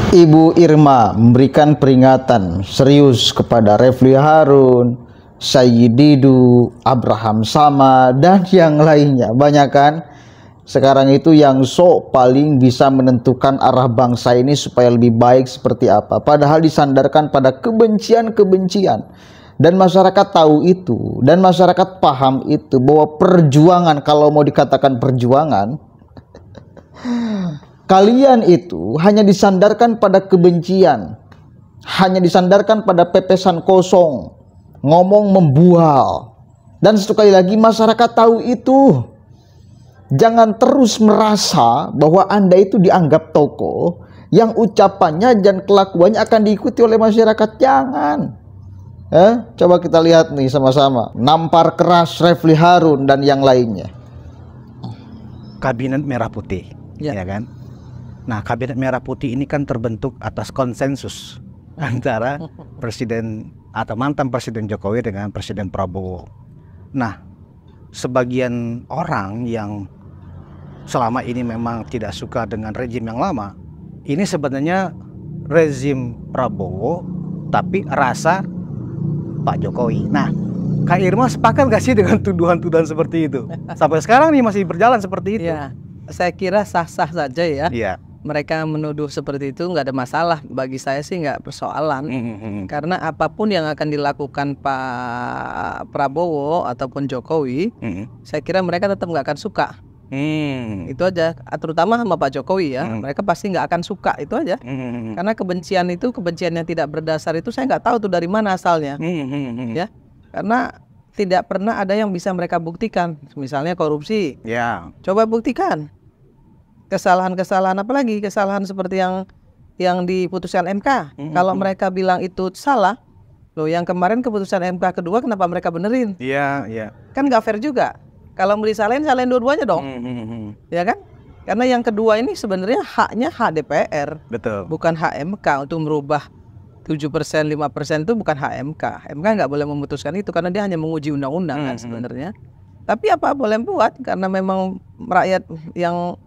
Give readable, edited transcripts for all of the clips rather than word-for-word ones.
Ibu Irma memberikan peringatan serius kepada Refli Harun, Sayyid Didu, Abraham Samad, dan yang lainnya. Banyak kan? Sekarang itu yang paling bisa menentukan arah bangsa ini supaya lebih baik seperti apa. Padahal disandarkan pada kebencian-kebencian. Dan masyarakat tahu itu. Dan masyarakat paham itu. Bahwa perjuangan, kalau mau dikatakan perjuangan, kalian itu hanya disandarkan pada kebencian. Hanya disandarkan pada pepesan kosong. Ngomong membual. Dan sekali lagi masyarakat tahu itu. Jangan terus merasa bahwa Anda itu dianggap tokoh yang ucapannya dan kelakuannya akan diikuti oleh masyarakat. Jangan. Coba kita lihat nih sama-sama. Nampar keras Refli Harun dan yang lainnya. Kabinet Merah Putih, ya kan? Nah, Kabinet Merah Putih ini kan terbentuk atas konsensus antara Presiden atau mantan Presiden Jokowi dengan Presiden Prabowo. Nah, sebagian orang yang selama ini memang tidak suka dengan rezim yang lama, ini sebenarnya rezim Prabowo tapi rasa Pak Jokowi. Nah, Kak Irma sepakat gak sih dengan tuduhan-tuduhan seperti itu? Sampai sekarang nih masih berjalan seperti itu. Ya, saya kira sah-sah saja ya. Iya. Mereka menuduh seperti itu nggak ada masalah. Bagi saya sih nggak persoalan. Karena apapun yang akan dilakukan Pak Prabowo ataupun Jokowi, saya kira mereka tetap nggak akan suka. Itu aja, terutama sama Pak Jokowi ya. Mereka pasti nggak akan suka, itu aja. Karena kebencian itu, kebencian yang tidak berdasar itu saya nggak tahu tuh dari mana asalnya. Ya, karena tidak pernah ada yang bisa mereka buktikan. Misalnya korupsi, coba buktikan. Kesalahan-kesalahan, apalagi kesalahan seperti yang diputuskan MK. Kalau mereka bilang itu salah, loh yang kemarin keputusan MK kedua kenapa mereka benerin? Kan nggak fair juga. Kalau mau disalahin, salahin dua-duanya dong. Ya kan? Karena yang kedua ini sebenarnya haknya hak DPR. Betul. Bukan hak MK untuk merubah 7%, 5% itu bukan hak MK. MK nggak boleh memutuskan itu karena dia hanya menguji undang-undang kan sebenarnya. Tapi apa boleh buat karena memang rakyat yang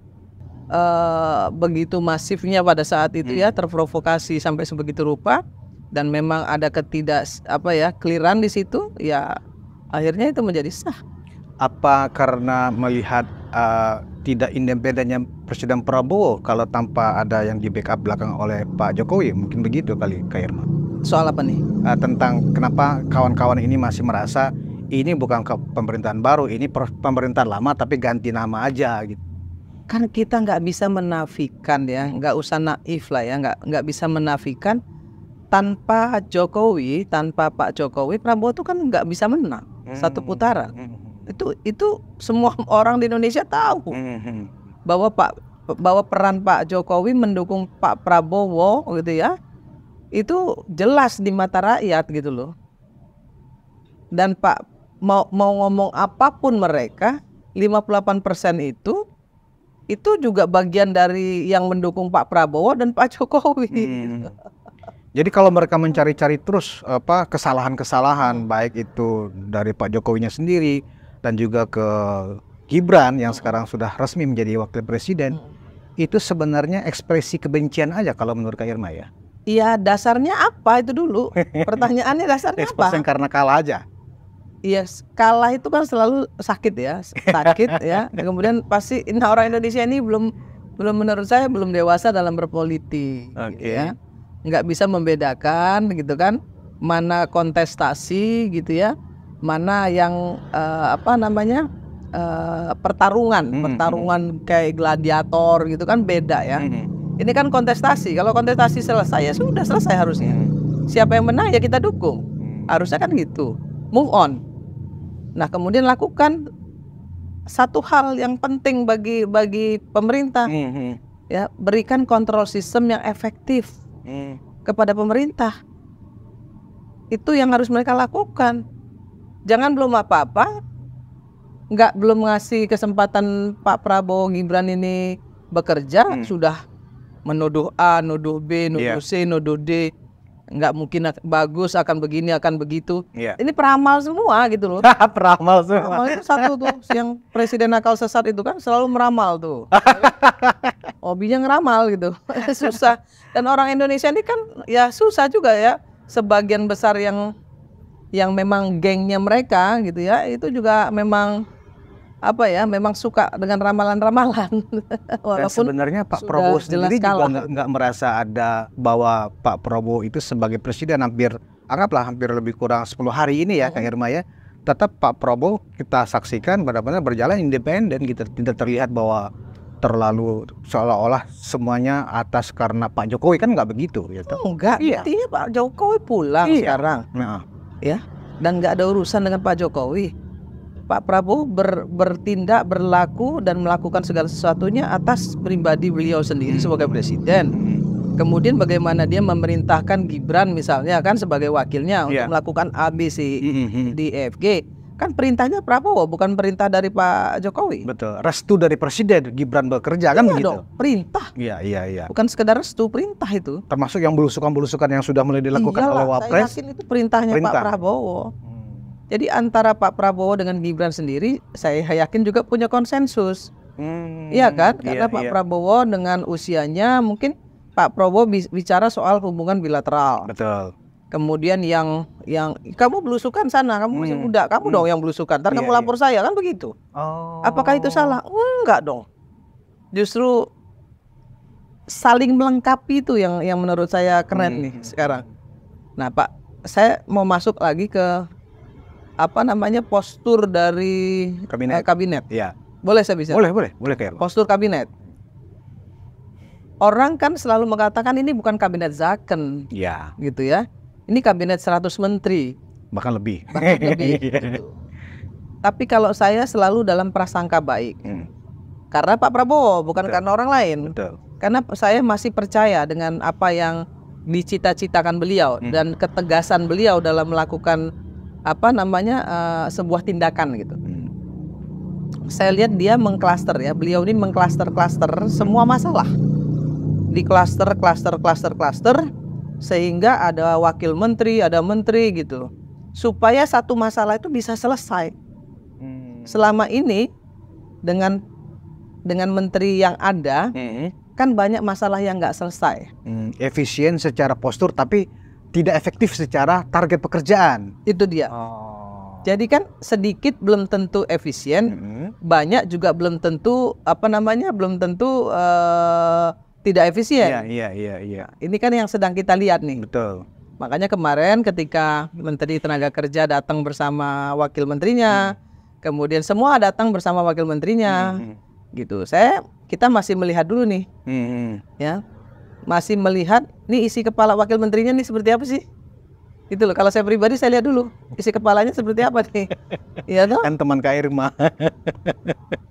begitu masifnya pada saat itu ya terprovokasi sampai sebegitu rupa dan memang ada clearan di situ ya akhirnya itu menjadi sah. Apa karena melihat tidak independennya Presiden Prabowo kalau tanpa ada yang di backup belakang oleh Pak Jokowi, mungkin begitu kali Kak Irma? Soal apa nih? Tentang kenapa kawan-kawan ini masih merasa ini bukan pemerintahan baru, ini pemerintahan lama tapi ganti nama aja gitu. Kan kita nggak bisa menafikan ya, nggak usah naif lah ya, nggak bisa menafikan tanpa Jokowi, tanpa Pak Jokowi, Prabowo itu kan nggak bisa menang satu putaran. Itu semua orang di Indonesia tahu bahwa peran Pak Jokowi mendukung Pak Prabowo gitu ya, itu jelas di mata rakyat gitu loh. Dan Pak mau ngomong apapun mereka, 58% itu juga bagian dari yang mendukung Pak Prabowo dan Pak Jokowi. Jadi kalau mereka mencari-cari terus kesalahan-kesalahan baik itu dari Pak Jokowinya sendiri dan juga ke Gibran yang sekarang sudah resmi menjadi wakil presiden, itu sebenarnya ekspresi kebencian aja kalau menurut Kak Irma ya? Iya, dasarnya apa itu dulu? Pertanyaannya dasarnya apa? Ekspresi karena kalah aja. Iya, kalah itu kan selalu sakit ya, ya. Dan kemudian pasti orang Indonesia ini belum menurut saya belum dewasa dalam berpolitik, gitu ya. Nggak bisa membedakan gitu kan, mana kontestasi gitu ya, mana yang pertarungan kayak gladiator gitu kan beda ya. Ini kan kontestasi, kalau kontestasi selesai ya sudah selesai harusnya. Siapa yang menang ya kita dukung, harusnya kan gitu. Move on. Nah kemudian lakukan satu hal yang penting bagi pemerintah, ya berikan kontrol sistem yang efektif kepada pemerintah. Itu yang harus mereka lakukan. Jangan belum apa-apa, belum ngasih kesempatan Pak Prabowo Gibran ini bekerja, sudah menuduh A, nuduh B, nuduh C, nuduh D. nggak mungkin bagus, akan begini, akan begitu. Iya. Ini peramal semua gitu loh. Peramal semua. Peramal itu satu tuh, yang presiden akal sesat itu kan selalu meramal tuh. Hobinya ngeramal gitu. Susah. Dan orang Indonesia ini kan ya susah juga ya. Sebagian besar yang memang gengnya mereka gitu ya, itu juga memang apa ya, memang suka dengan ramalan-ramalan. Dan sebenarnya Pak Prabowo sendiri juga nggak merasa ada bahwa Pak Prabowo itu sebagai presiden anggaplah hampir lebih kurang 10 hari ini ya Kak Irma ya. Tetap Pak Prabowo kita saksikan benar-benar berjalan independen gitu. Tidak terlihat bahwa terlalu seolah-olah semuanya atas karena Pak Jokowi, kan nggak begitu gitu. Enggak, Iya. artinya Pak Jokowi pulang sekarang. Nah. Ya, dan nggak ada urusan dengan Pak Jokowi. Pak Prabowo bertindak, berlaku dan melakukan segala sesuatunya atas pribadi beliau sendiri sebagai presiden. Kemudian bagaimana dia memerintahkan Gibran misalnya kan sebagai wakilnya untuk melakukan ABC di EFG. Kan perintahnya Prabowo, bukan perintah dari Pak Jokowi. Betul. Restu dari presiden Gibran bekerja kan begitu. Dong, perintah. Iya. Bukan sekedar restu, perintah itu. Termasuk yang belusukan-belusukan yang sudah mulai dilakukan oleh Wapres. Saya yakin itu perintahnya Pak Prabowo. Jadi antara Pak Prabowo dengan Gibran sendiri, saya yakin juga punya konsensus. Iya kan? Karena Pak Prabowo dengan usianya, mungkin Pak Prabowo bicara soal hubungan bilateral. Betul. Kemudian yang kamu belusukan sana, kamu masih muda, kamu dong yang belusukan. Ntar kamu lapor saya, kan begitu. Apakah itu salah? Enggak dong. Justru saling melengkapi itu yang menurut saya keren nih sekarang. Nah Pak, saya mau masuk lagi ke postur dari kabinet. Iya. Boleh saya bisa? Boleh kayak postur kabinet. Orang kan selalu mengatakan ini bukan kabinet Zaken. Iya. Gitu ya. Ini kabinet 100 menteri. Bahkan lebih. Gitu. Tapi kalau saya selalu dalam prasangka baik. Karena Pak Prabowo, bukan karena orang lain. Betul. Karena saya masih percaya dengan apa yang dicita-citakan beliau dan ketegasan beliau dalam melakukan sebuah tindakan gitu. Saya lihat dia mengklaster ya, beliau ini mengklaster-klaster semua masalah. Di klaster sehingga ada wakil menteri, ada menteri gitu. Supaya satu masalah itu bisa selesai. Selama ini dengan menteri yang ada kan banyak masalah yang nggak selesai. Efisien secara postur tapi tidak efektif secara target pekerjaan. Itu dia. Jadi kan sedikit belum tentu efisien, banyak juga belum tentu belum tentu tidak efisien. Iya. Ini kan yang sedang kita lihat nih. Betul. Makanya kemarin ketika Menteri Tenaga Kerja datang bersama wakil menterinya, kemudian semua datang bersama wakil menterinya, gitu. Kita masih melihat dulu nih, ya. Masih melihat nih isi kepala wakil menterinya nih seperti apa sih? Gitu loh. Kalau saya pribadi saya lihat dulu isi kepalanya seperti apa nih. Iya toh? Kan teman Kak Irma.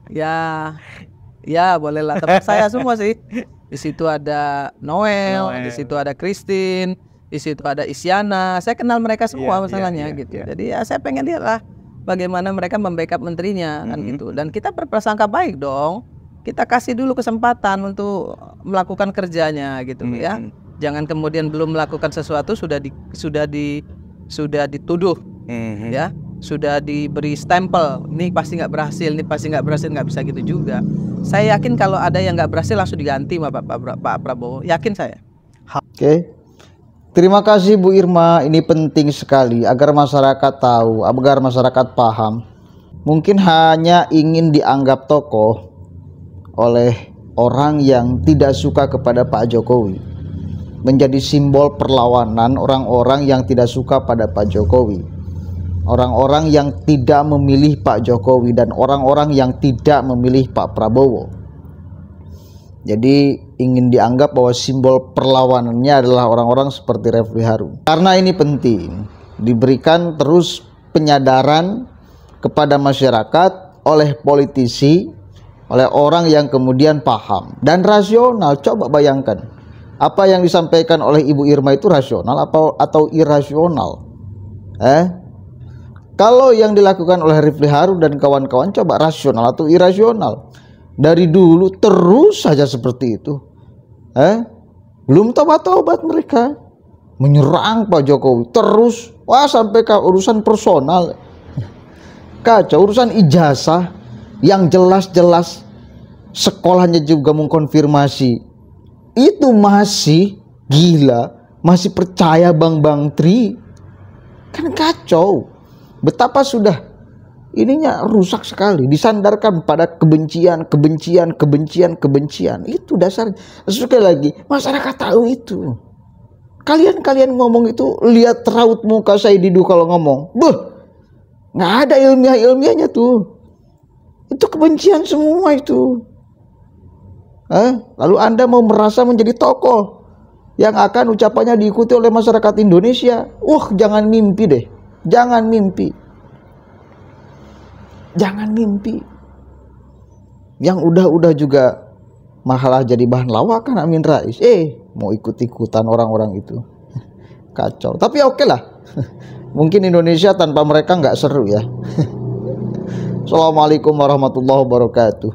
Ya bolehlah teman saya semua sih. Di situ ada Noel, di situ ada Christine, di situ ada Isyana. Saya kenal mereka semua masalahnya gitu. Jadi ya saya pengen lihat lah bagaimana mereka membackup menterinya kan gitu. Dan kita berprasangka baik dong. Kita kasih dulu kesempatan untuk melakukan kerjanya gitu ya. Jangan kemudian belum melakukan sesuatu sudah dituduh ya, sudah diberi stempel. Ini pasti nggak berhasil, ini pasti nggak berhasil, nggak bisa gitu juga. Saya yakin kalau ada yang nggak berhasil langsung diganti sama Pak Prabowo. Yakin saya. Oke. Terima kasih Bu Irma, ini penting sekali agar masyarakat tahu, agar masyarakat paham. Mungkin hanya ingin dianggap tokoh oleh orang yang tidak suka kepada Pak Jokowi, menjadi simbol perlawanan orang-orang yang tidak suka pada Pak Jokowi, orang-orang yang tidak memilih Pak Jokowi, dan orang-orang yang tidak memilih Pak Prabowo. Jadi ingin dianggap bahwa simbol perlawanannya adalah orang-orang seperti Refli Harun. Karena ini penting diberikan terus penyadaran kepada masyarakat oleh politisi, oleh orang yang kemudian paham dan rasional. Coba bayangkan, apa yang disampaikan oleh Ibu Irma itu rasional atau irasional? Kalau yang dilakukan oleh Refli Harun dan kawan-kawan coba rasional atau irasional? Dari dulu terus saja seperti itu. Belum tobat-tobat mereka. menyerang Pak Jokowi terus, wah sampai ke urusan personal, kacau. Urusan ijazah yang jelas-jelas sekolahnya juga mengkonfirmasi itu masih gila, masih percaya Bang Tri, kan kacau. Betapa sudah ininya rusak sekali, disandarkan pada kebencian. Itu dasarnya. Sekali lagi, masyarakat tahu itu. Kalian ngomong itu, lihat raut muka saya Didu kalau ngomong, nggak ada ilmiahnya tuh. Itu kebencian semua itu. Lalu Anda mau merasa menjadi tokoh yang akan ucapannya diikuti oleh masyarakat Indonesia. Jangan mimpi deh. Jangan mimpi. Yang udah juga malah jadi bahan lawakan Amin Rais. Mau ikut-ikutan orang-orang itu. Kacau. Tapi oke lah. Mungkin Indonesia tanpa mereka nggak seru ya. Assalamualaikum warahmatullahi wabarakatuh.